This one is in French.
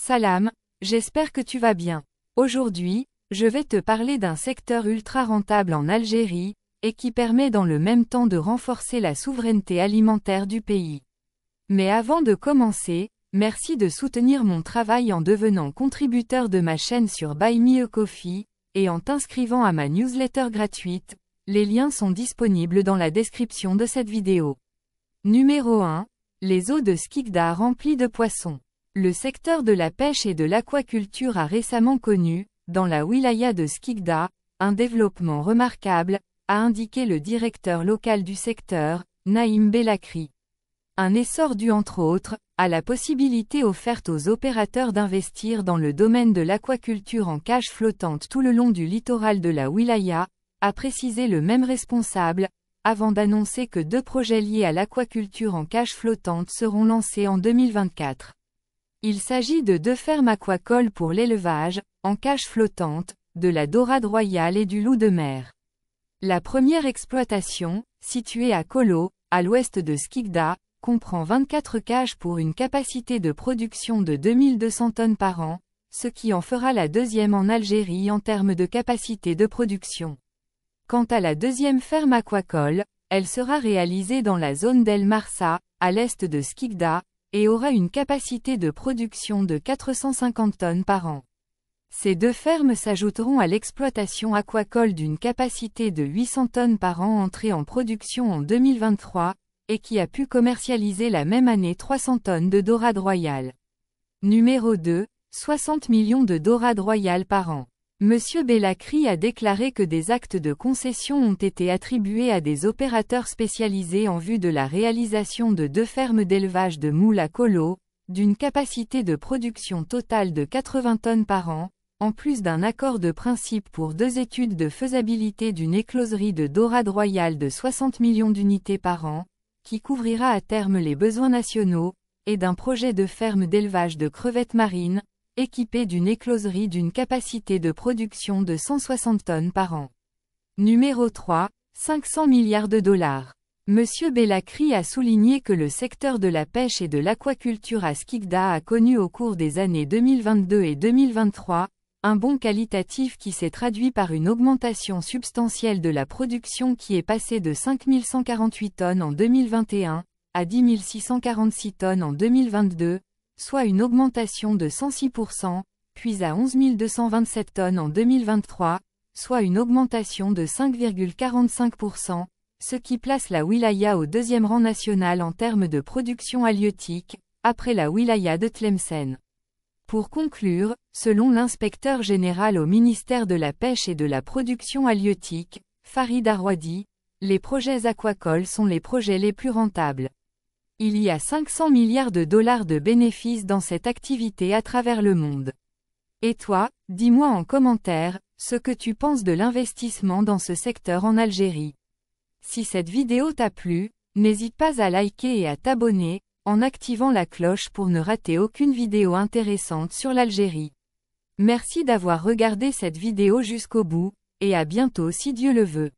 Salam, j'espère que tu vas bien. Aujourd'hui, je vais te parler d'un secteur ultra rentable en Algérie, et qui permet dans le même temps de renforcer la souveraineté alimentaire du pays. Mais avant de commencer, merci de soutenir mon travail en devenant contributeur de ma chaîne sur Buy Me a Coffee, et en t'inscrivant à ma newsletter gratuite. Les liens sont disponibles dans la description de cette vidéo. Numéro 1. Les eaux de Skikda remplies de poissons. Le secteur de la pêche et de l'aquaculture a récemment connu, dans la wilaya de Skikda, un développement remarquable, a indiqué le directeur local du secteur, Naïm Bellakri. Un essor dû entre autres, à la possibilité offerte aux opérateurs d'investir dans le domaine de l'aquaculture en cage flottante tout le long du littoral de la wilaya, a précisé le même responsable, avant d'annoncer que 2 projets liés à l'aquaculture en cage flottante seront lancés en 2024. Il s'agit de 2 fermes aquacoles pour l'élevage, en cage flottante, de la dorade royale et du loup de mer. La première exploitation, située à Kolo, à l'ouest de Skikda, comprend 24 cages pour une capacité de production de 2200 tonnes par an, ce qui en fera la deuxième en Algérie en termes de capacité de production. Quant à la deuxième ferme aquacole, elle sera réalisée dans la zone d'El Marsa, à l'est de Skikda, et aura une capacité de production de 450 tonnes par an. Ces 2 fermes s'ajouteront à l'exploitation aquacole d'une capacité de 800 tonnes par an entrée en production en 2023, et qui a pu commercialiser la même année 300 tonnes de dorade royale. Numéro 2, 60 millions de dorade royale par an. Monsieur Bellakri a déclaré que des actes de concession ont été attribués à des opérateurs spécialisés en vue de la réalisation de 2 fermes d'élevage de moules à Kolo, d'une capacité de production totale de 80 tonnes par an, en plus d'un accord de principe pour 2 études de faisabilité d'une écloserie de dorade royale de 60 millions d'unités par an, qui couvrira à terme les besoins nationaux, et d'un projet de ferme d'élevage de crevettes marines, équipé d'une écloserie d'une capacité de production de 160 tonnes par an. Numéro 3, 500 milliards de dollars. Monsieur Bellakri a souligné que le secteur de la pêche et de l'aquaculture à Skikda a connu au cours des années 2022 et 2023, un bond qualitatif qui s'est traduit par une augmentation substantielle de la production qui est passée de 5 148 tonnes en 2021, à 10 646 tonnes en 2022, soit une augmentation de 106%, puis à 11 227 tonnes en 2023, soit une augmentation de 5,45%, ce qui place la wilaya au 2e rang national en termes de production halieutique, après la wilaya de Tlemcen. Pour conclure, selon l'inspecteur général au ministère de la Pêche et de la Production halieutique, Farid Arwadi, les projets aquacoles sont les projets les plus rentables. Il y a 500 milliards de dollars de bénéfices dans cette activité à travers le monde. Et toi, dis-moi en commentaire, ce que tu penses de l'investissement dans ce secteur en Algérie. Si cette vidéo t'a plu, n'hésite pas à liker et à t'abonner, en activant la cloche pour ne rater aucune vidéo intéressante sur l'Algérie. Merci d'avoir regardé cette vidéo jusqu'au bout, et à bientôt si Dieu le veut.